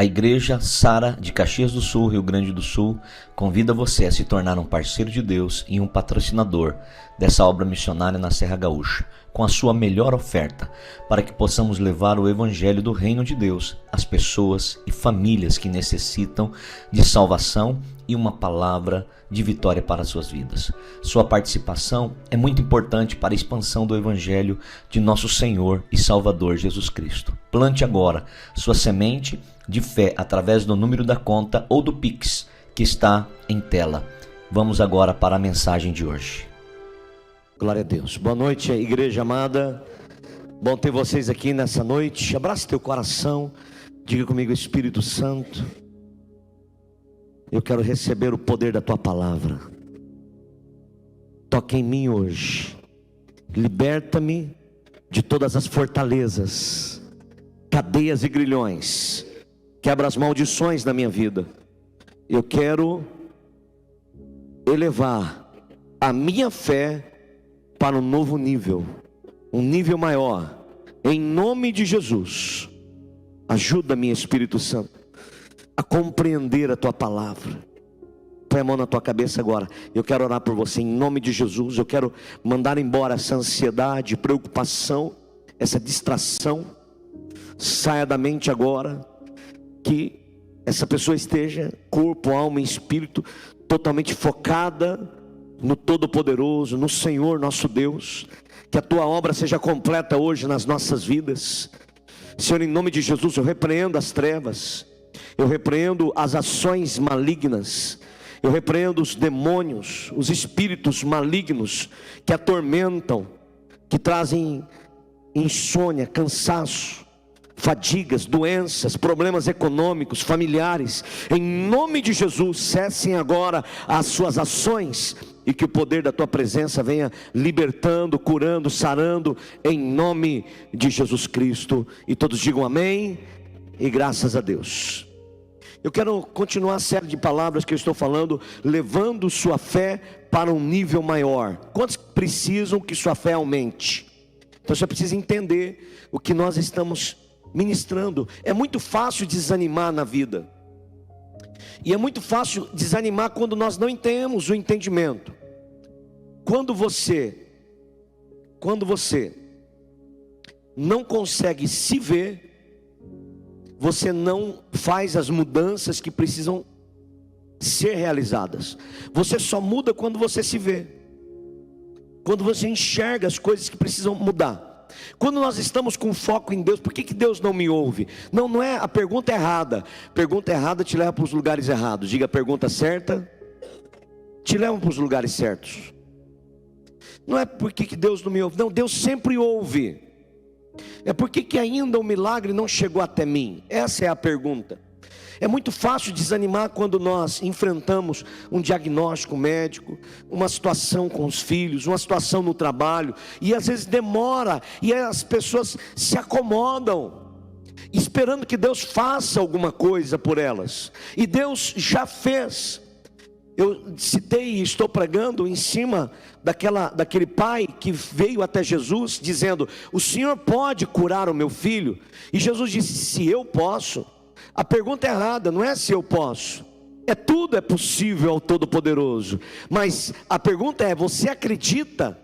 A Igreja Sara de Caxias do Sul, Rio Grande do Sul, convida você a se tornar um parceiro de Deus e um patrocinador dessa obra missionária na Serra Gaúcha, com a sua melhor oferta, para que possamos levar o Evangelho do Reino de Deus às pessoas e famílias que necessitam de salvação e uma palavra de vitória para as suas vidas. Sua participação é muito importante para a expansão do Evangelho de nosso Senhor e Salvador Jesus Cristo. Plante agora sua semente de fé através do número da conta ou do Pix que está em tela. Vamos agora para a mensagem de hoje. Glória a Deus. Boa noite, igreja amada. Bom ter vocês aqui nessa noite. Abrace teu coração. Diga comigo: Espírito Santo, eu quero receber o poder da tua palavra. Toque em mim hoje. Liberta-me de todas as fortalezas, cadeias e grilhões. Quebra as maldições da minha vida. Eu quero elevar a minha fé para um novo nível, um nível maior. Em nome de Jesus, ajuda-me, Espírito Santo, a compreender a tua palavra. Põe a mão na tua cabeça agora. Eu quero orar por você em nome de Jesus. Eu quero mandar embora essa ansiedade, preocupação, essa distração. Saia da mente agora. Que essa pessoa esteja, corpo, alma e espírito, totalmente focada no Todo-Poderoso, no Senhor nosso Deus. Que a tua obra seja completa hoje nas nossas vidas. Senhor, em nome de Jesus, eu repreendo as trevas, eu repreendo as ações malignas, eu repreendo os demônios, os espíritos malignos que atormentam, que trazem insônia, cansaço, fadigas, doenças, problemas econômicos, familiares. Em nome de Jesus, cessem agora as suas ações e que o poder da tua presença venha libertando, curando, sarando, em nome de Jesus Cristo. E todos digam amém e graças a Deus. Eu quero continuar a série de palavras que eu estou falando, levando sua fé para um nível maior. Quantos precisam que sua fé aumente? Então você precisa entender o que nós estamos ministrando. É muito fácil desanimar na vida, e é muito fácil desanimar quando nós não temos o entendimento. Quando você não consegue se ver, você não faz as mudanças que precisam ser realizadas. Você só muda quando você se vê, quando você enxerga as coisas que precisam mudar. Quando nós estamos com foco em Deus, por que Deus não me ouve? Não é a pergunta errada. Pergunta errada te leva para os lugares errados. Diga: a pergunta certa te leva para os lugares certos. Não é por que Deus não me ouve. Não, Deus sempre ouve. É por que ainda o milagre não chegou até mim? Essa é a pergunta. É muito fácil desanimar quando nós enfrentamos um diagnóstico médico, uma situação com os filhos, uma situação no trabalho, e às vezes demora, e as pessoas se acomodam, esperando que Deus faça alguma coisa por elas, e Deus já fez. Eu citei e estou pregando em cima daquele pai que veio até Jesus dizendo: o Senhor pode curar o meu filho? E Jesus disse: se eu posso. A pergunta é errada, não é se eu posso. Tudo é possível ao Todo-Poderoso. Mas a pergunta é: você acredita?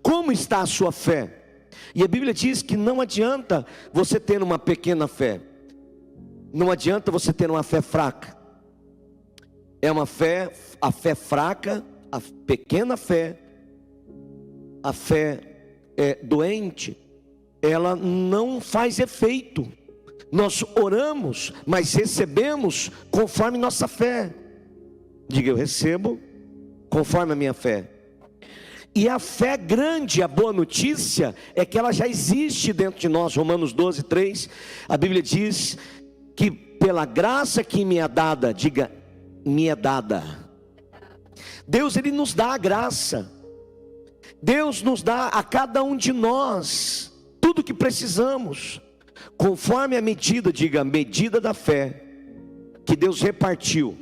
Como está a sua fé? E a Bíblia diz que não adianta você ter uma pequena fé. Não adianta você ter uma fé fraca. A fé fraca, a pequena fé, a fé doente, ela não faz efeito. Nós oramos, mas recebemos conforme nossa fé. Diga: eu recebo conforme a minha fé. E a fé grande, a boa notícia, é que ela já existe dentro de nós. Romanos 12, 3, a Bíblia diz que pela graça que me é dada, diga: me é dada. Deus, Ele nos dá a graça. Deus nos dá a cada um de nós tudo o que precisamos, conforme a medida, diga, a medida da fé que Deus repartiu.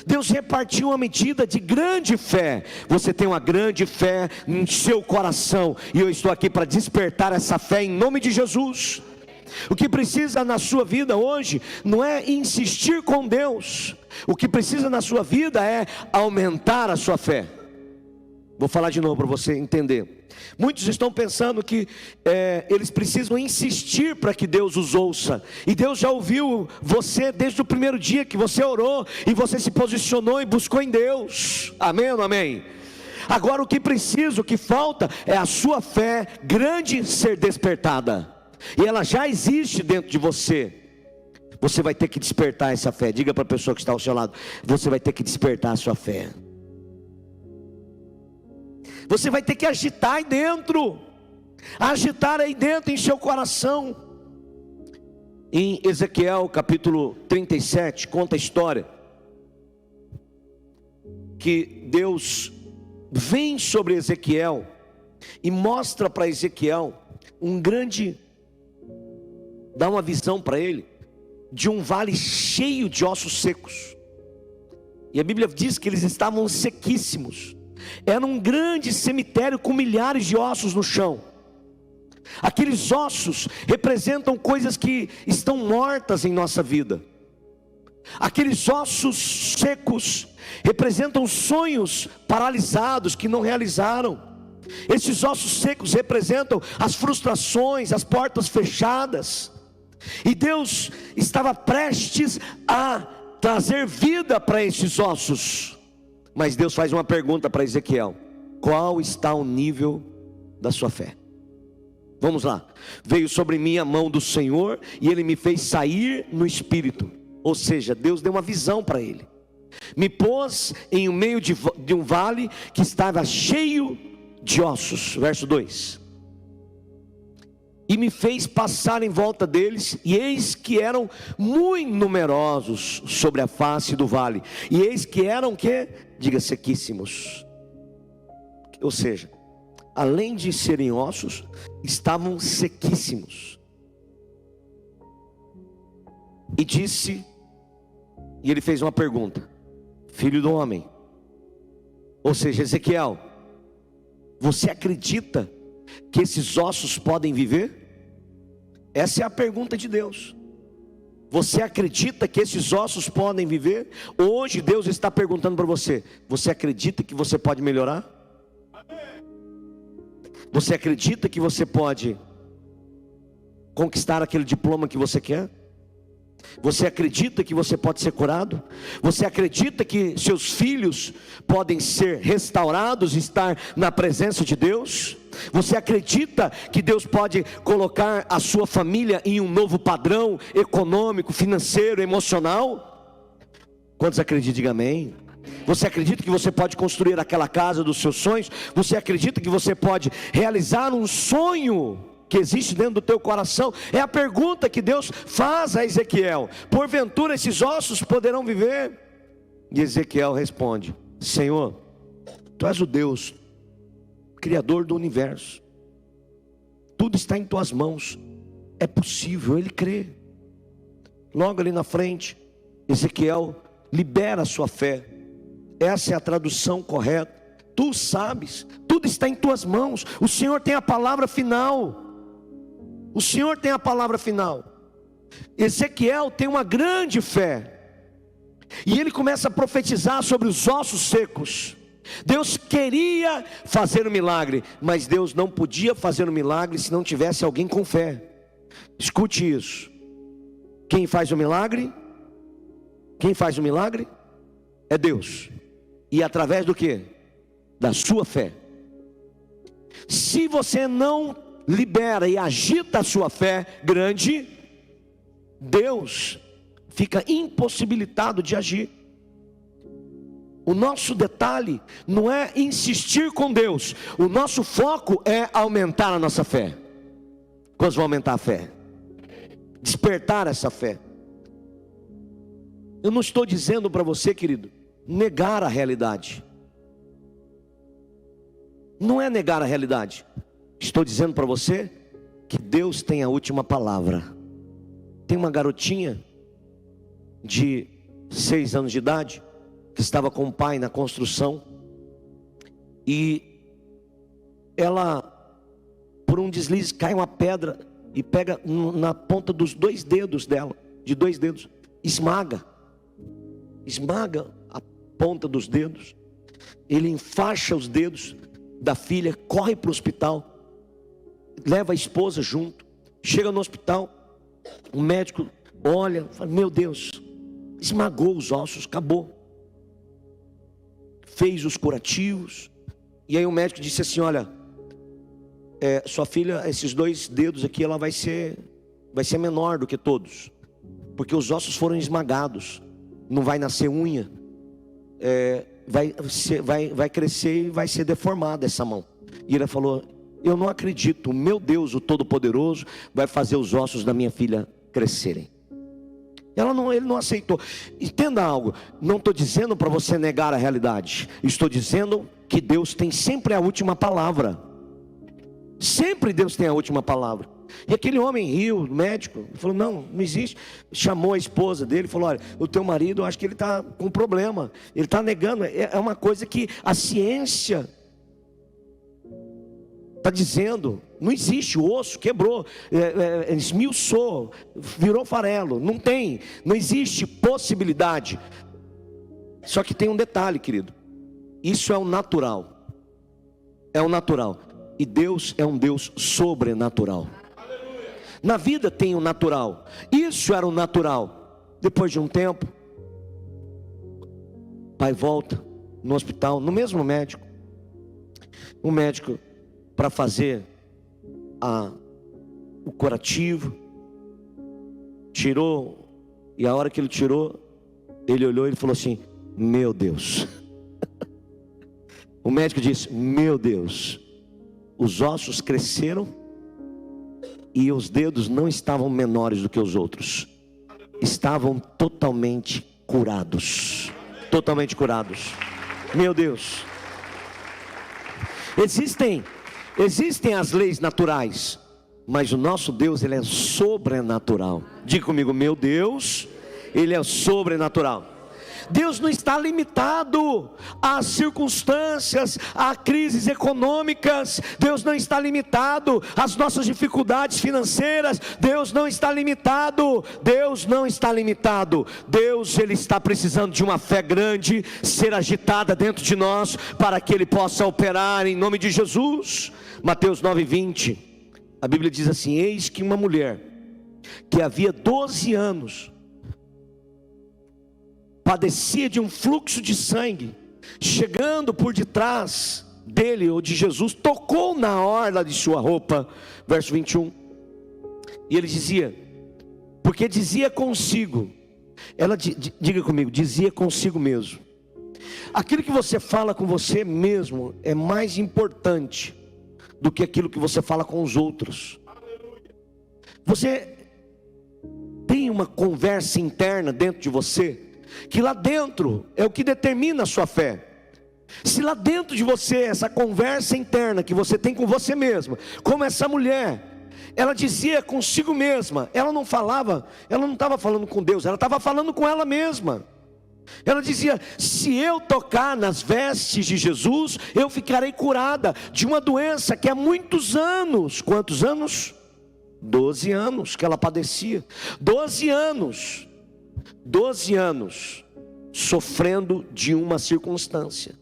Deus repartiu uma medida de grande fé. Você tem uma grande fé em seu coração, e eu estou aqui para despertar essa fé em nome de Jesus. O que precisa na sua vida hoje não é insistir com Deus. O que precisa na sua vida é aumentar a sua fé. Vou falar de novo para você entender. Muitos estão pensando que eles precisam insistir para que Deus os ouça. E Deus já ouviu você desde o primeiro dia que você orou e você se posicionou e buscou em Deus. Amém ou não amém? Agora o que precisa, o que falta é a sua fé grande ser despertada. E ela já existe dentro de você. Você vai ter que despertar essa fé. Diga para a pessoa que está ao seu lado: você vai ter que despertar a sua fé. Você vai ter que agitar aí dentro. Agitar aí dentro em seu coração. Em Ezequiel capítulo 37 conta a história que Deus vem sobre Ezequiel e mostra para Ezequiel dá uma visão para ele de um vale cheio de ossos secos. E a Bíblia diz que eles estavam sequíssimos. Era um grande cemitério com milhares de ossos no chão. Aqueles ossos representam coisas que estão mortas em nossa vida. Aqueles ossos secos representam sonhos paralisados que não realizaram. Esses ossos secos representam as frustrações, as portas fechadas. E Deus estava prestes a trazer vida para esses ossos. Mas Deus faz uma pergunta para Ezequiel: qual está o nível da sua fé? Vamos lá. Veio sobre mim a mão do Senhor e Ele me fez sair no espírito. Ou seja, Deus deu uma visão para ele. Me pôs em meio de um vale que estava cheio de ossos. Verso 2. E me fez passar em volta deles, e eis que eram muito numerosos sobre a face do vale. E eis que eram que? Diga, sequíssimos. Ou seja, além de serem ossos, estavam sequíssimos. E disse, e ele fez uma pergunta: filho do homem, ou seja, Ezequiel, você acredita que esses ossos podem viver? Essa é a pergunta de Deus. Você acredita que esses ossos podem viver? Hoje Deus está perguntando para você: você acredita que você pode melhorar? Você acredita que você pode conquistar aquele diploma que você quer? Você acredita que você pode ser curado? Você acredita que seus filhos podem ser restaurados e estar na presença de Deus? Você acredita que Deus pode colocar a sua família em um novo padrão econômico, financeiro, emocional? Quantos acreditam? Diga amém. Você acredita que você pode construir aquela casa dos seus sonhos? Você acredita que você pode realizar um sonho que existe dentro do teu coração? É a pergunta que Deus faz a Ezequiel: porventura esses ossos poderão viver? E Ezequiel responde: Senhor, Tu és o Deus Criador do universo, tudo está em Tuas mãos, é possível. Ele crê. Logo ali na frente, Ezequiel libera a sua fé. Essa é a tradução correta. Tu sabes, tudo está em Tuas mãos. O Senhor tem a palavra final. O Senhor tem a palavra final. Ezequiel tem uma grande fé, e ele começa a profetizar sobre os ossos secos. Deus queria fazer um milagre, mas Deus não podia fazer um milagre se não tivesse alguém com fé. Escute isso. Quem faz o milagre? Quem faz o milagre? É Deus. E através do quê? Da sua fé. Se você não libera e agita a sua fé grande, Deus fica impossibilitado de agir. O nosso detalhe não é insistir com Deus, o nosso foco é aumentar a nossa fé. Quantos vão aumentar a fé? Despertar essa fé. Eu não estou dizendo para você, querido, negar a realidade. Não é negar a realidade. Estou dizendo para você que Deus tem a última palavra. Tem uma garotinha de 6 anos de idade que estava com o pai na construção, e ela, por um deslize, cai uma pedra e pega na ponta dos 2 dedos dela, de 2 dedos, esmaga a ponta dos dedos. Ele enfaixa os dedos da filha, corre para o hospital, leva a esposa junto. Chega no hospital, o médico olha, fala: meu Deus, esmagou os ossos, acabou. Fez os curativos. E aí o médico disse assim: olha, sua filha, esses 2 dedos aqui, ela vai ser menor do que todos, porque os ossos foram esmagados. Não vai nascer unha, vai crescer e vai ser deformada essa mão. E ele falou: eu não acredito, meu Deus, o Todo-Poderoso, vai fazer os ossos da minha filha crescerem. Ele não aceitou. Entenda algo, não estou dizendo para você negar a realidade, estou dizendo que Deus tem sempre a última palavra. Sempre Deus tem a última palavra. E aquele homem riu, o médico, falou: não existe. Chamou a esposa dele e falou: olha, o teu marido, eu acho que ele está com problema, ele está negando. É uma coisa que a ciência está dizendo, não existe. O osso quebrou, esmiuçou, virou farelo. Não existe possibilidade. Só que tem um detalhe, querido, isso é o natural. É o natural. E Deus é um Deus sobrenatural. Na vida tem o natural. Isso era o natural. Depois de um tempo, o pai volta no hospital, no mesmo médico. O médico, para fazer o curativo, tirou. E a hora que ele tirou, ele olhou e falou assim: meu Deus. O médico disse: meu Deus, os ossos cresceram e os dedos não estavam menores do que os outros, estavam totalmente curados. Totalmente curados. Meu Deus. Existem as leis naturais, mas o nosso Deus, Ele é sobrenatural. Diga comigo: meu Deus, Ele é sobrenatural. Deus não está limitado às circunstâncias, a crises econômicas. Deus não está limitado às nossas dificuldades financeiras. Deus não está limitado. Deus, Ele está precisando de uma fé grande ser agitada dentro de nós, para que Ele possa operar em nome de Jesus. Mateus 9:20, a Bíblia diz assim: eis que uma mulher que havia 12 anos padecia de um fluxo de sangue, chegando por detrás dele, ou de Jesus, tocou na orla de sua roupa. Verso 21. E ele dizia, porque dizia consigo, diga comigo, dizia consigo mesmo. Aquilo que você fala com você mesmo é mais importante do que aquilo que você fala com os outros. Você tem uma conversa interna dentro de você, que lá dentro é o que determina a sua fé. Se lá dentro de você, essa conversa interna que você tem com você mesma, como essa mulher, ela dizia consigo mesma, ela não estava falando com Deus, ela estava falando com ela mesma. Ela dizia: se eu tocar nas vestes de Jesus, eu ficarei curada de uma doença que há muitos anos. Quantos anos? 12 anos que ela padecia. 12 anos sofrendo de uma circunstância,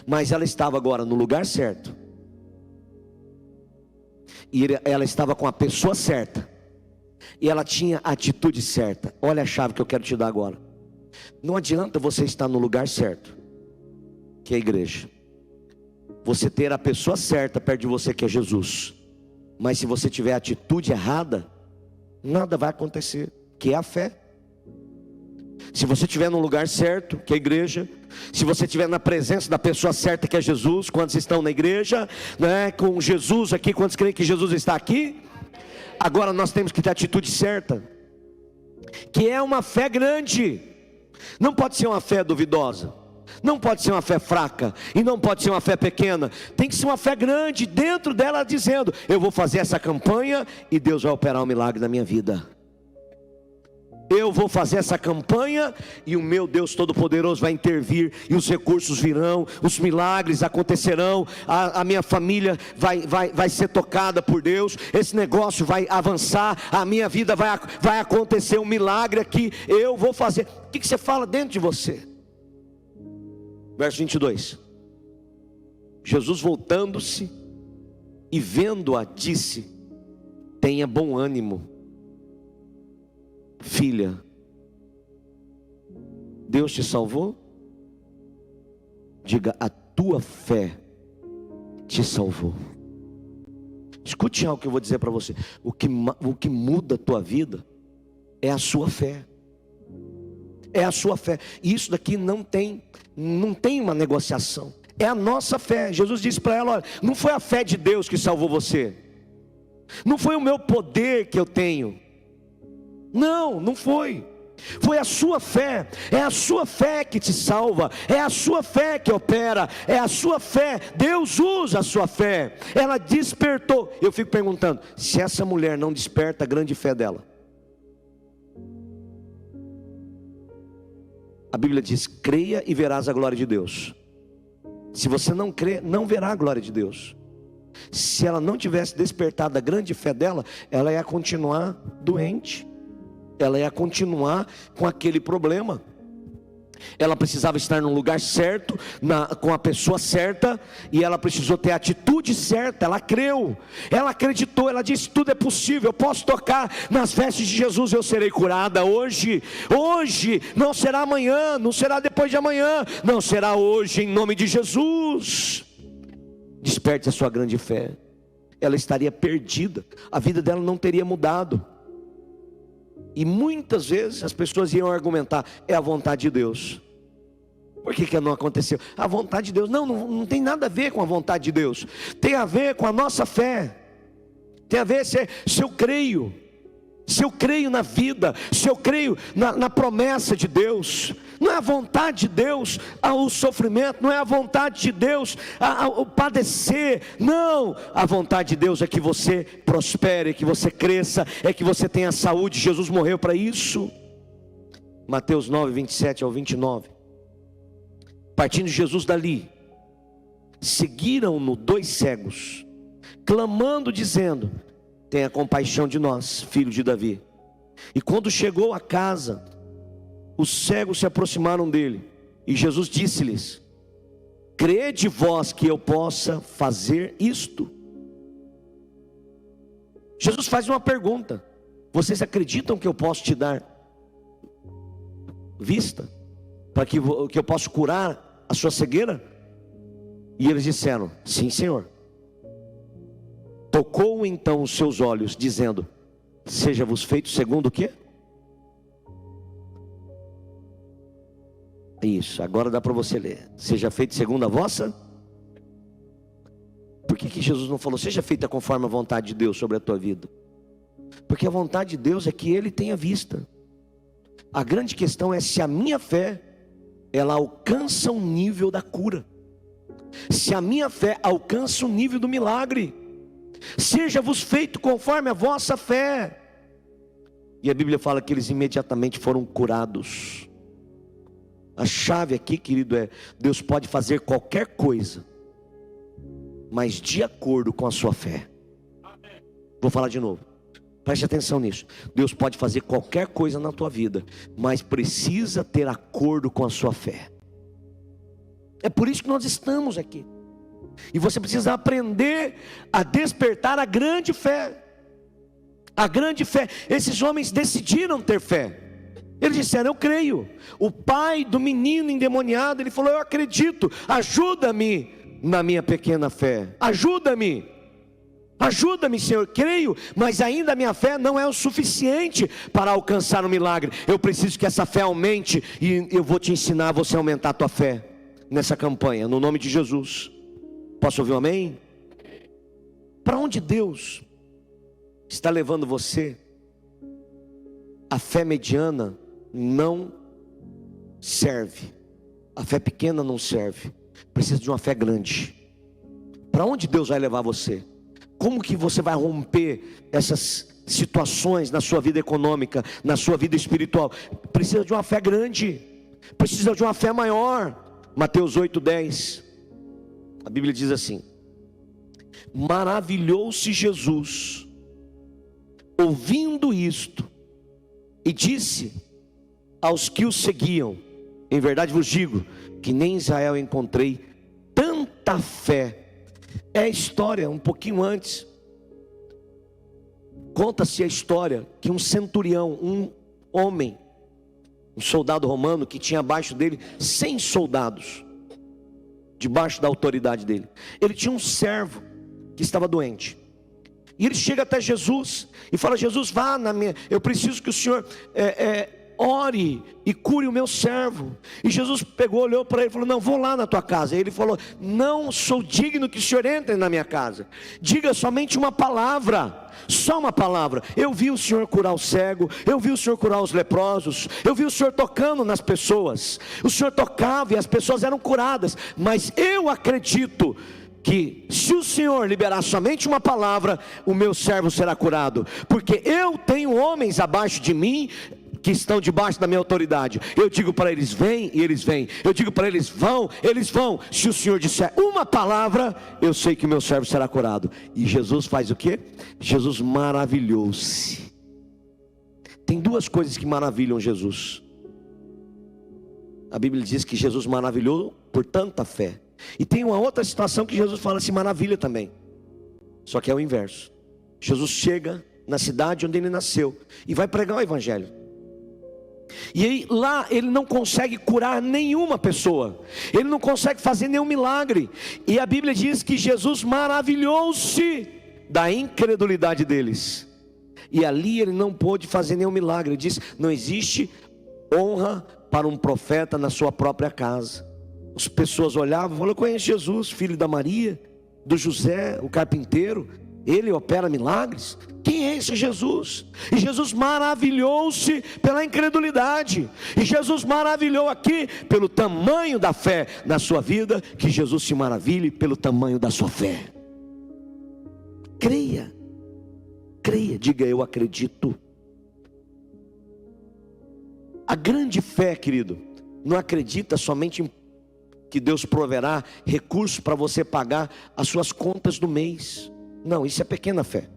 mas ela estava agora no lugar certo, e ela estava com a pessoa certa, e ela tinha a atitude certa. Olha a chave que eu quero te dar agora. Não adianta você estar no lugar certo, que é a igreja, você ter a pessoa certa perto de você, que é Jesus, mas se você tiver a atitude errada, nada vai acontecer, que é a fé. Se você estiver no lugar certo, que é a igreja, se você estiver na presença da pessoa certa, que é Jesus, quantos estão na igreja, né, com Jesus aqui, quantos creem que Jesus está aqui? Agora nós temos que ter a atitude certa, que é uma fé grande. Não pode ser uma fé duvidosa, não pode ser uma fé fraca, e não pode ser uma fé pequena. Tem que ser uma fé grande, dentro dela dizendo: eu vou fazer essa campanha e Deus vai operar um milagre na minha vida. Eu vou fazer essa campanha e o meu Deus Todo-Poderoso vai intervir, e os recursos virão, os milagres acontecerão, a minha família vai ser tocada por Deus, esse negócio vai avançar, a minha vida vai acontecer um milagre aqui, eu vou fazer. O que você fala dentro de você? Verso 22. Jesus, voltando-se e vendo-a, disse: tenha bom ânimo, filha, Deus te salvou. Diga: a tua fé te salvou. Escute algo que eu vou dizer para você. O que muda a tua vida é a sua fé. É a sua fé. E isso daqui não tem uma negociação. É a nossa fé. Jesus disse para ela: olha, não foi a fé de Deus que salvou você, não foi o meu poder que eu tenho, não foi. Foi a sua fé. É a sua fé que te salva, é a sua fé que opera, é a sua fé. Deus usa a sua fé. Ela despertou. Eu fico perguntando, se essa mulher não desperta a grande fé dela. A Bíblia diz: creia e verás a glória de Deus. Se você não crê, não verá a glória de Deus. Se ela não tivesse despertado a grande fé dela, ela ia continuar doente, ela ia continuar com aquele problema. Ela precisava estar no lugar certo, com a pessoa certa, e ela precisou ter a atitude certa. Ela creu, ela acreditou, ela disse: tudo é possível, eu posso tocar nas vestes de Jesus, eu serei curada hoje, não será amanhã, não será depois de amanhã, não, será hoje, em nome de Jesus. Desperte a sua grande fé. Ela estaria perdida, a vida dela não teria mudado. E muitas vezes as pessoas iam argumentar: é a vontade de Deus. Por que não aconteceu? A vontade de Deus. Não tem nada a ver com a vontade de Deus. Tem a ver com a nossa fé. Tem a ver se eu creio. Se eu creio na vida, se eu creio na promessa de Deus. Não é a vontade de Deus o sofrimento, não é a vontade de Deus o padecer. Não, a vontade de Deus é que você prospere, que você cresça, é que você tenha saúde. Jesus morreu para isso. Mateus 9, 27 ao 29. Partindo Jesus dali, seguiram-no 2 cegos, clamando, dizendo: tenha compaixão de nós, filho de Davi. E quando chegou a casa, os cegos se aproximaram dele, e Jesus disse-lhes: crede vós que eu possa fazer isto? Jesus faz uma pergunta: vocês acreditam que eu posso te dar vista? Para que eu possa curar a sua cegueira? E eles disseram: sim, Senhor. Tocou então os seus olhos, dizendo: seja-vos feito segundo o quê? Isso, agora dá para você ler. Seja feito segundo a vossa. Por que Jesus não falou: seja feita conforme a vontade de Deus sobre a tua vida? Porque a vontade de Deus é que Ele tenha vista. A grande questão é se a minha fé, ela alcança o nível da cura, se a minha fé alcança o nível do milagre. Seja-vos feito conforme a vossa fé. E a Bíblia fala que eles imediatamente foram curados. A chave aqui, querido, é: Deus pode fazer qualquer coisa, mas de acordo com a sua fé. Vou falar de novo, preste atenção nisso. Deus pode fazer qualquer coisa na tua vida, mas precisa ter acordo com a sua fé. É por isso que nós estamos aqui. E você precisa aprender a despertar a grande fé. A grande fé. Esses homens decidiram ter fé. Eles disseram: eu creio. O pai do menino endemoniado, ele falou: eu acredito, ajuda-me na minha pequena fé. Ajuda-me, Senhor, creio, mas ainda a minha fé não é o suficiente para alcançar o milagre. Eu preciso que essa fé aumente, e eu vou te ensinar a você aumentar a tua fé nessa campanha, no nome de Jesus. Posso ouvir um amém? Para onde Deus está levando você, a fé mediana não serve, a fé pequena não serve, precisa de uma fé grande. Para onde Deus vai levar você? Como que você vai romper essas situações na sua vida econômica, na sua vida espiritual, precisa de uma fé grande, precisa de uma fé maior. Mateus 8:10, a Bíblia diz assim: maravilhou-se Jesus ouvindo isto, e disse aos que o seguiam: em verdade vos digo, que nem em Israel encontrei tanta fé. É a história, um pouquinho antes, conta-se a história que um centurião, um homem, um soldado romano que tinha abaixo dele 100 soldados, debaixo da autoridade dele. Ele tinha um servo que estava doente, e ele chega até Jesus e fala: Jesus, vá na minha, eu preciso que o Senhor ore e cure o meu servo. E Jesus pegou, olhou para ele e falou: não, vou lá na tua casa. E ele falou: não sou digno que o Senhor entre na minha casa, diga somente uma palavra, só uma palavra. Eu vi o Senhor curar o cego, eu vi o Senhor curar os leprosos, eu vi o Senhor tocando nas pessoas, o Senhor tocava e as pessoas eram curadas. Mas eu acredito que se o Senhor liberar somente uma palavra, o meu servo será curado, porque eu tenho homens abaixo de mim que estão debaixo da minha autoridade. Eu digo para eles: vem, e eles vêm. Eu digo para eles: vão, eles vão. Se o Senhor disser uma palavra, eu sei que o meu servo será curado. E Jesus faz o quê? Jesus maravilhou-se. Tem duas coisas que maravilham Jesus. A Bíblia diz que Jesus maravilhou por tanta fé. E tem uma outra situação que Jesus fala: se maravilha também, só que é o inverso. Jesus chega na cidade onde ele nasceu e vai pregar o evangelho. E aí lá ele não consegue curar nenhuma pessoa, ele não consegue fazer nenhum milagre. E a Bíblia diz que Jesus maravilhou-se da incredulidade deles. E ali ele não pôde fazer nenhum milagre. Ele diz: não existe honra para um profeta na sua própria casa. As pessoas olhavam e falavam: eu conheço Jesus, filho da Maria, do José, o carpinteiro, ele opera milagres. Quem é esse Jesus? E Jesus maravilhou-se pela incredulidade. E Jesus maravilhou aqui pelo tamanho da fé na sua vida. Que Jesus se maravilhe pelo tamanho da sua fé. Creia, creia, diga: eu acredito. A grande fé, querido, não acredita somente em que Deus proverá recursos para você pagar as suas contas do mês. Não, isso é pequena fé.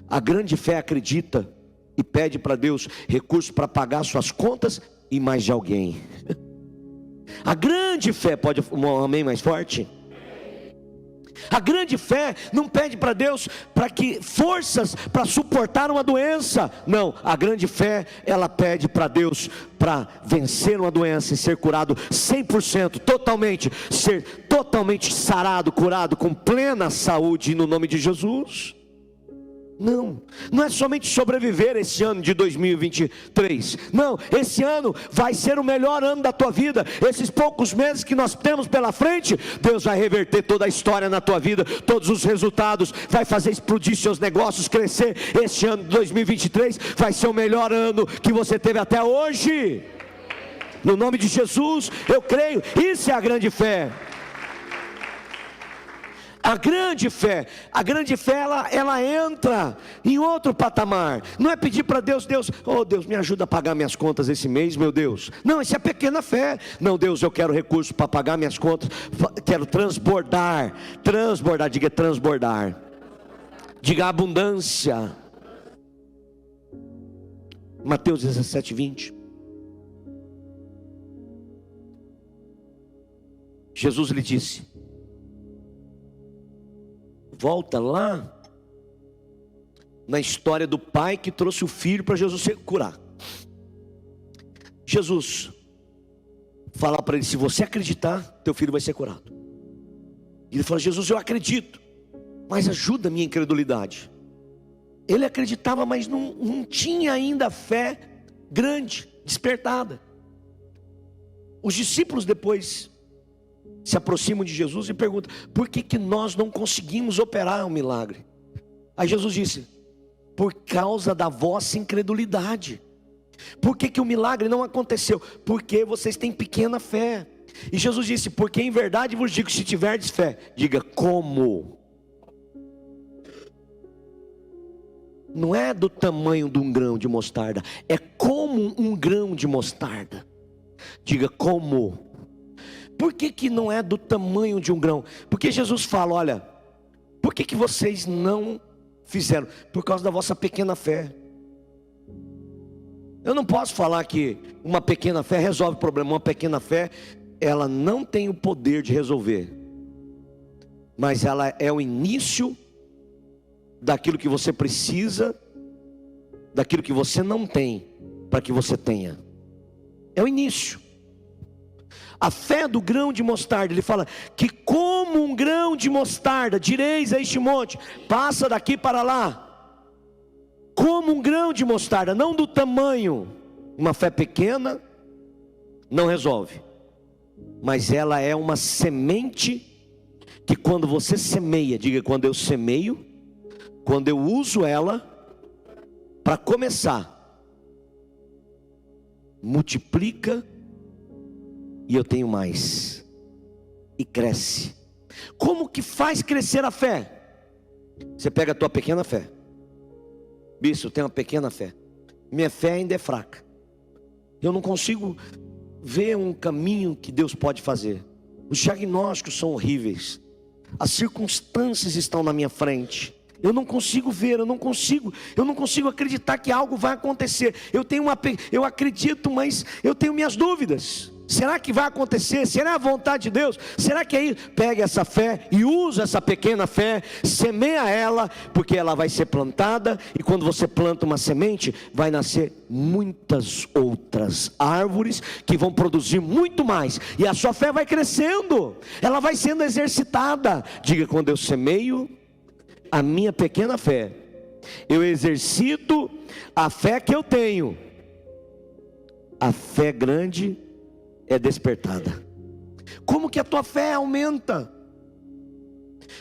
A grande fé acredita e pede para Deus recursos para pagar suas contas e mais de alguém. A grande fé, pode um amém mais forte? A grande fé não pede para Deus para que forças para suportar uma doença. Não, a grande fé, ela pede para Deus para vencer uma doença e ser curado 100%, totalmente, ser totalmente sarado, curado com plena saúde no nome de Jesus. Não é somente sobreviver esse ano de 2023. Não, esse ano vai ser o melhor ano da tua vida. Esses poucos meses que nós temos pela frente, Deus vai reverter toda a história na tua vida, todos os resultados, vai fazer explodir seus negócios, crescer. Esse ano de 2023 vai ser o melhor ano que você teve até hoje. No nome de Jesus, eu creio. Isso é a grande fé. A grande fé, ela entra em outro patamar. Não é pedir para Deus: oh Deus, me ajuda a pagar minhas contas esse mês, meu Deus. Não, isso é pequena fé. Não, Deus, eu quero recurso para pagar minhas contas. Quero transbordar, diga transbordar. Diga abundância. Mateus 17:20. Jesus lhe disse: volta lá na história do pai que trouxe o filho para Jesus se curar. Jesus fala para ele: se você acreditar, teu filho vai ser curado. E ele fala: Jesus, eu acredito, mas ajuda a minha incredulidade. Ele acreditava, mas não tinha ainda fé grande, despertada. Os discípulos depois se aproximam de Jesus e perguntam: por que nós não conseguimos operar um milagre? Aí Jesus disse: por causa da vossa incredulidade. Por que o milagre não aconteceu? Porque vocês têm pequena fé. E Jesus disse: porque em verdade vos digo, se tiverdes fé, diga como. não é do tamanho de um grão de mostarda, é como um grão de mostarda. Diga como. Por que não é do tamanho de um grão? Porque Jesus fala, olha, por que vocês não fizeram? Por causa da vossa pequena fé. Eu não posso falar que uma pequena fé resolve o problema. Uma pequena fé, ela não tem o poder de resolver, mas ela é o início daquilo que você precisa, daquilo que você não tem, para que você tenha. É o início. A fé do grão de mostarda, ele fala que como um grão de mostarda, direis a este monte, passa daqui para lá. Como um grão de mostarda, não do tamanho. Uma fé pequena não resolve, mas ela é uma semente que quando você semeia, diga, quando eu semeio, quando eu uso ela para começar, multiplica e eu tenho mais, e cresce. Como que faz crescer a fé? Você pega a tua pequena fé. Bispo, eu tenho uma pequena fé. Minha fé ainda é fraca. Eu não consigo ver um caminho que Deus pode fazer. Os diagnósticos são horríveis. As circunstâncias estão na minha frente. Eu não consigo ver, eu não consigo acreditar que algo vai acontecer. Eu acredito, mas eu tenho minhas dúvidas. Será que vai acontecer? Será a vontade de Deus? Será que aí pega essa fé e usa essa pequena fé, semeia ela, porque ela vai ser plantada, e quando você planta uma semente, vai nascer muitas outras árvores que vão produzir muito mais, e a sua fé vai crescendo, ela vai sendo exercitada. Diga, quando eu semeio a minha pequena fé, eu exercito a fé que eu tenho. A fé grande é despertada. Como que a tua fé aumenta?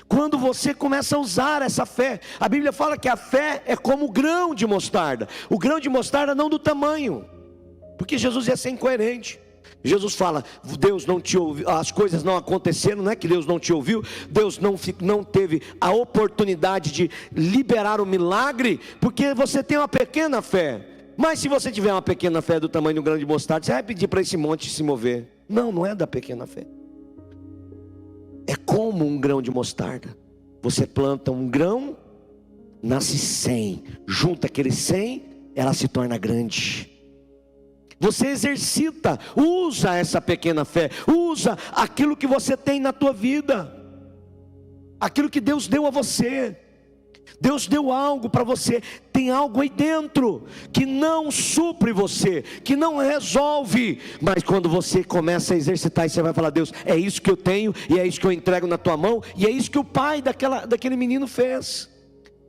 Quando você começa a usar essa fé. A Bíblia fala que a fé é como o grão de mostarda. O grão de mostarda não do tamanho, porque Jesus ia ser incoerente. Jesus fala, Deus não te ouviu, as coisas não aconteceram, não é que Deus não te ouviu, Deus não teve a oportunidade de liberar o milagre, porque você tem uma pequena fé. Mas se você tiver uma pequena fé do tamanho de um grão de mostarda, você vai pedir para esse monte se mover. Não é da pequena fé. É como um grão de mostarda. Você planta um grão, nasce 100. Junta aqueles 100, ela se torna grande. Você exercita, usa essa pequena fé, usa aquilo que você tem na tua vida, aquilo que Deus deu a você. Deus deu algo para você, tem algo aí dentro que não supre você, que não resolve, mas quando você começa a exercitar, e você vai falar, Deus, é isso que eu tenho, e é isso que eu entrego na tua mão, e é isso que o pai daquele menino fez.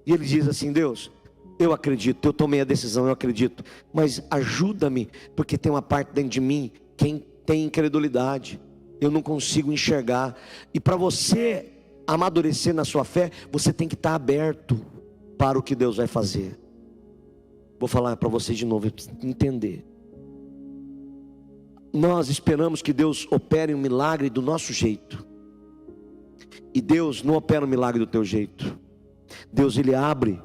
E ele diz assim, Deus, eu acredito, eu tomei a decisão, eu acredito, mas ajuda-me, porque tem uma parte dentro de mim, quem tem incredulidade, eu não consigo enxergar, e para você amadurecer na sua fé, você tem que estar aberto para o que Deus vai fazer. Vou falar para você de novo, para entender. Nós esperamos que Deus opere um milagre do nosso jeito, e Deus não opera um milagre do teu jeito. Deus, Ele abre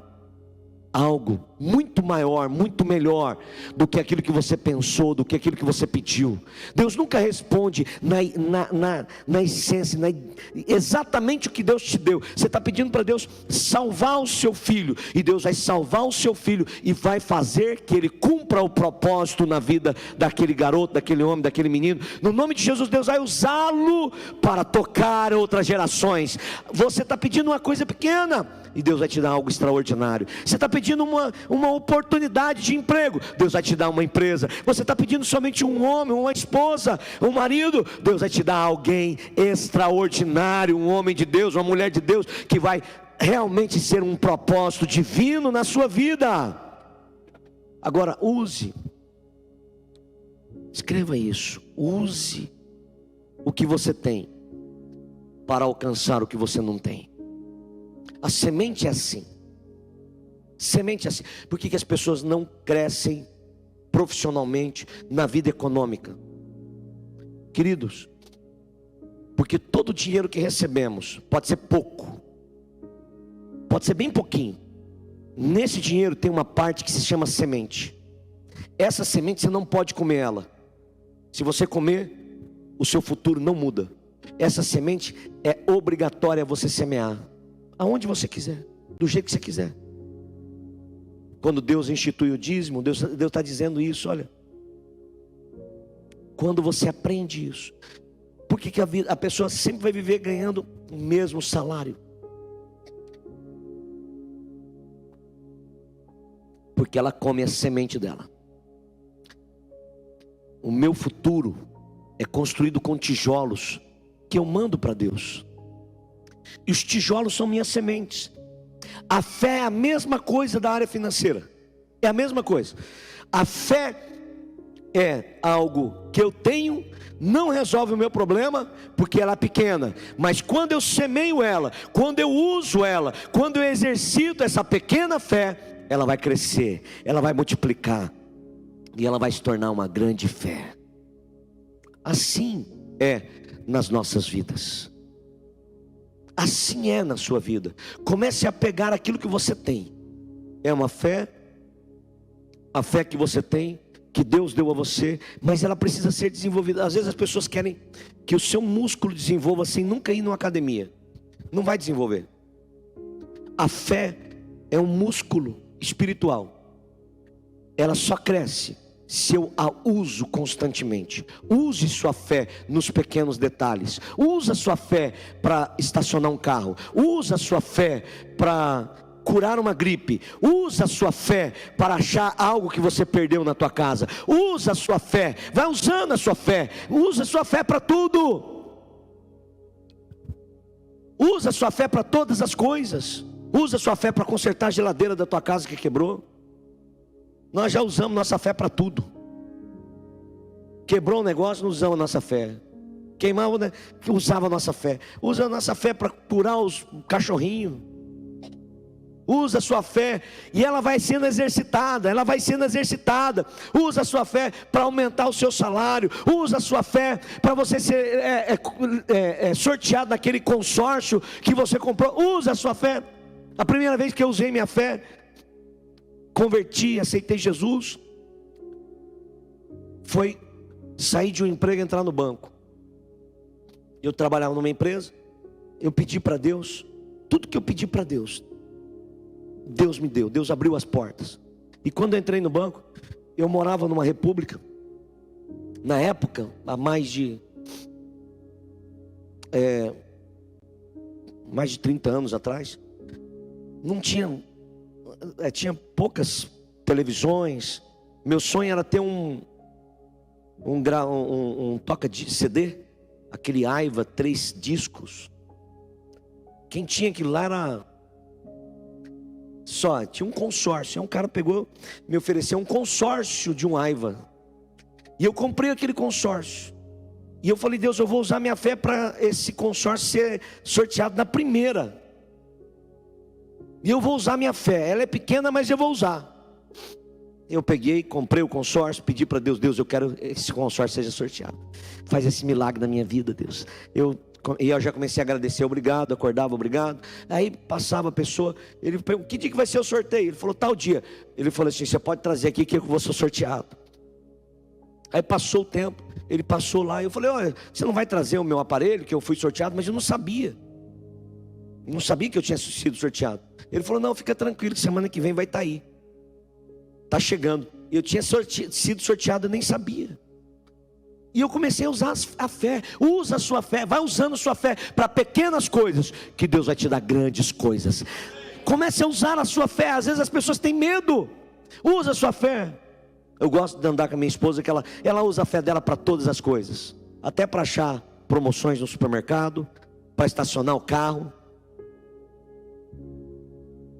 algo muito maior, muito melhor do que aquilo que você pensou, do que aquilo que você pediu. Deus nunca responde na essência, exatamente o que Deus te deu. Você está pedindo para Deus salvar o seu filho, e Deus vai salvar o seu filho e vai fazer que ele cumpra o propósito na vida daquele garoto, daquele homem, daquele menino. No nome de Jesus, Deus vai usá-lo para tocar outras gerações. Você está pedindo uma coisa pequena, e Deus vai te dar algo extraordinário. Você está pedindo uma oportunidade de emprego, Deus vai te dar uma empresa. Você está pedindo somente um homem, uma esposa, um marido, Deus vai te dar alguém extraordinário, um homem de Deus, uma mulher de Deus, que vai realmente ser um propósito divino na sua vida. Agora use, escreva isso, use o que você tem para alcançar o que você não tem. A semente é assim. Semente é assim. Por que as pessoas não crescem profissionalmente na vida econômica? Queridos, porque todo o dinheiro que recebemos pode ser pouco, pode ser bem pouquinho, Nesse dinheiro tem uma parte que se chama semente. Essa semente você não pode comer ela. Se você comer, o seu futuro não muda. Essa semente é obrigatória você semear, aonde você quiser, do jeito que você quiser. Quando Deus institui o dízimo, Deus está dizendo isso, olha. Quando você aprende isso, por que a pessoa sempre vai viver ganhando o mesmo salário? Porque ela come a semente dela. O meu futuro é construído com tijolos que eu mando para Deus. E os tijolos são minhas sementes. A fé é a mesma coisa da área financeira. É a mesma coisa. A fé é algo que eu tenho, não resolve o meu problema, porque ela é pequena. Mas quando eu semeio ela, quando eu uso ela, quando eu exercito essa pequena fé, ela vai crescer, ela vai multiplicar. E ela vai se tornar uma grande fé. Assim é nas nossas vidas. Assim é na sua vida. Comece a pegar aquilo que você tem. É uma fé. A fé que você tem, que Deus deu a você, mas ela precisa ser desenvolvida. Às vezes as pessoas querem que o seu músculo desenvolva sem nunca ir numa academia. Não vai desenvolver. A fé é um músculo espiritual. Ela só cresce se eu a uso constantemente. Use sua fé nos pequenos detalhes. Use a sua fé para estacionar um carro. Use a sua fé para curar uma gripe. Use a sua fé para achar algo que você perdeu na tua casa. Use a sua fé. Vai usando a sua fé. Use a sua fé para tudo. Use a sua fé para todas as coisas. Use a sua fé para consertar a geladeira da tua casa que quebrou. Nós já usamos nossa fé para tudo. Quebrou um negócio, não usamos a nossa fé. Queimava, né? Usava a nossa fé. Usa a nossa fé para curar os cachorrinhos. Usa a sua fé e ela vai sendo exercitada. Ela vai sendo exercitada. Usa a sua fé para aumentar o seu salário. Usa a sua fé para você ser sorteado naquele consórcio que você comprou. Usa a sua fé. A primeira vez que eu usei minha fé, converti, aceitei Jesus, foi sair de um emprego e entrar no banco. Eu trabalhava numa empresa, eu pedi para Deus, tudo que eu pedi para Deus, Deus me deu, Deus abriu as portas. E quando eu entrei no banco, eu morava numa república, na época, há mais de 30 anos atrás, não tinha, tinha poucas televisões. Meu sonho era ter um toca de CD, aquele Aiva 3 discos. Quem tinha aquilo lá era só, tinha um consórcio. Um cara pegou, me ofereceu um consórcio de um Aiva, e eu comprei aquele consórcio. E eu falei: Deus, eu vou usar minha fé para esse consórcio ser sorteado na primeira. E eu vou usar minha fé. Ela é pequena, mas eu vou usar. Eu peguei, comprei o consórcio, pedi para Deus: Deus, eu quero que esse consórcio seja sorteado. Faz esse milagre na minha vida, Deus. E eu já comecei a agradecer, obrigado, acordava, obrigado. Aí passava a pessoa, ele perguntou: que dia que vai ser o sorteio? Ele falou: tal dia. Ele falou assim: você pode trazer aqui que eu vou ser sorteado. Aí passou o tempo, ele passou lá, eu falei: olha, você não vai trazer o meu aparelho, que eu fui sorteado? Mas eu não sabia. Não sabia que eu tinha sido sorteado. Ele falou: não, fica tranquilo, que semana que vem vai estar aí. Está chegando. Eu tinha sido sorteado, eu nem sabia. E eu comecei a usar a fé. Usa a sua fé, vai usando a sua fé para pequenas coisas, que Deus vai te dar grandes coisas. Comece a usar a sua fé. Às vezes as pessoas têm medo. Usa a sua fé. Eu gosto de andar com a minha esposa, que ela usa a fé dela para todas as coisas. Até para achar promoções no supermercado, para estacionar o carro.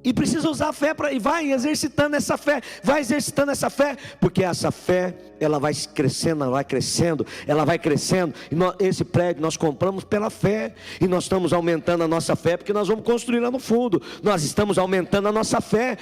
E precisa usar a fé e vai exercitando essa fé, porque essa fé, ela vai crescendo, ela vai crescendo. E esse prédio nós compramos pela fé, e nós estamos aumentando a nossa fé, porque nós vamos construir lá no fundo. Nós estamos aumentando a nossa fé,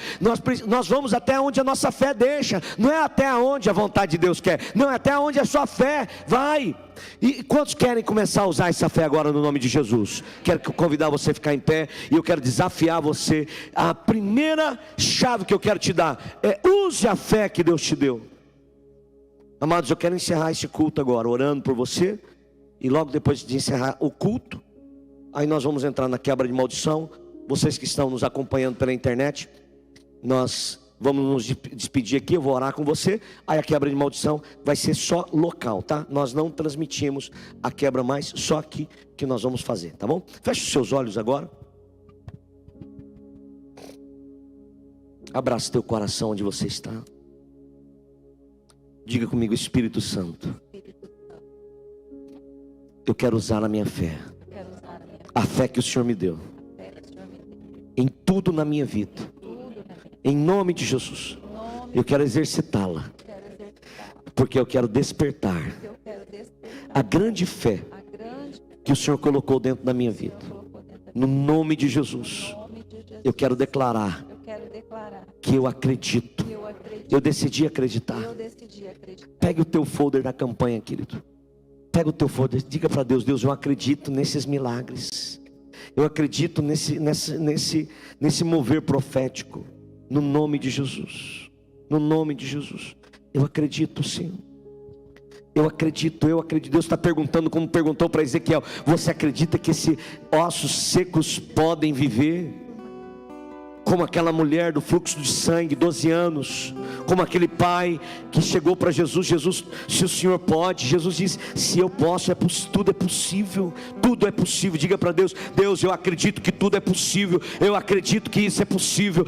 nós vamos até onde a nossa fé deixa, não é até onde a vontade de Deus quer, não é até onde a sua fé vai. E quantos querem começar a usar essa fé agora no nome de Jesus? Quero convidar você a ficar em pé, e eu quero desafiar você. A primeira chave que eu quero te dar é: use a fé que Deus te deu. Amados, eu quero encerrar esse culto agora orando por você, e logo depois de encerrar o culto, aí nós vamos entrar na quebra de maldição. Vocês que estão nos acompanhando pela internet, nós vamos nos despedir aqui, eu vou orar com você. Aí a quebra de maldição vai ser só local, tá? Nós não transmitimos a quebra mais, só aqui que nós vamos fazer, tá bom? Feche os seus olhos agora. Abraça teu coração onde você está. Diga comigo: Espírito Santo, eu quero usar a minha fé, a fé que o Senhor me deu, em tudo na minha vida. Em nome de Jesus, eu quero exercitá-la, porque eu quero despertar a grande fé que o Senhor colocou dentro da minha vida. No nome de Jesus, eu quero declarar que eu acredito. Eu decidi acreditar. Pegue o teu folder da campanha, querido. Pega o teu folder, diga para Deus: Deus, eu acredito nesses milagres. Eu acredito nesse mover profético. No nome de Jesus. No nome de Jesus. Eu acredito, Senhor. Eu acredito. Deus está perguntando, como perguntou para Ezequiel: você acredita que esses ossos secos podem viver? Como aquela mulher do fluxo de sangue, 12 anos. Como aquele pai que chegou para Jesus: Jesus, se o Senhor pode. Jesus disse: se eu posso, tudo é possível. Tudo é possível. Diga para Deus: Deus, eu acredito que tudo é possível. Eu acredito que isso é possível.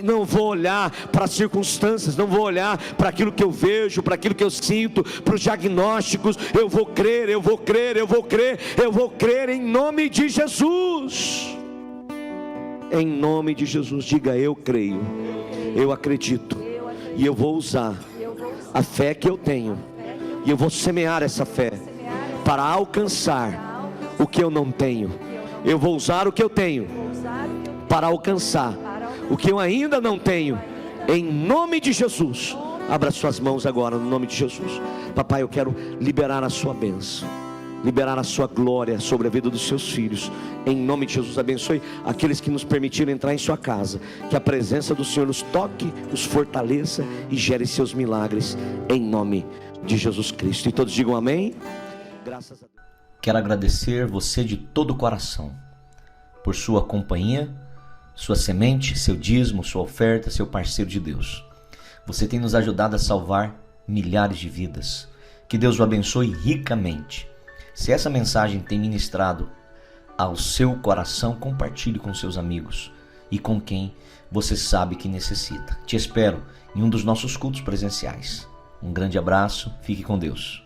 Não vou olhar para as circunstâncias, não vou olhar para aquilo que eu vejo, para aquilo que eu sinto, para os diagnósticos. Eu vou crer, eu vou crer, eu vou crer, eu vou crer em nome de Jesus. Em nome de Jesus, diga: eu creio, eu acredito, e eu vou usar a fé que eu tenho, e eu vou semear essa fé para alcançar o que eu não tenho. Eu vou usar o que eu tenho para alcançar o que eu ainda não tenho, em nome de Jesus. Abra suas mãos agora, no nome de Jesus. Papai, eu quero liberar a sua bênção, liberar a sua glória sobre a vida dos seus filhos. Em nome de Jesus, abençoe aqueles que nos permitiram entrar em sua casa. Que a presença do Senhor nos toque, os fortaleça e gere seus milagres, em nome de Jesus Cristo. E todos digam amém. Graças a Deus. Quero agradecer você de todo o coração por sua companhia, sua semente, seu dízimo, sua oferta, seu parceiro de Deus. Você tem nos ajudado a salvar milhares de vidas. Que Deus o abençoe ricamente. Se essa mensagem tem ministrado ao seu coração, compartilhe com seus amigos e com quem você sabe que necessita. Te espero em um dos nossos cultos presenciais. Um grande abraço, fique com Deus.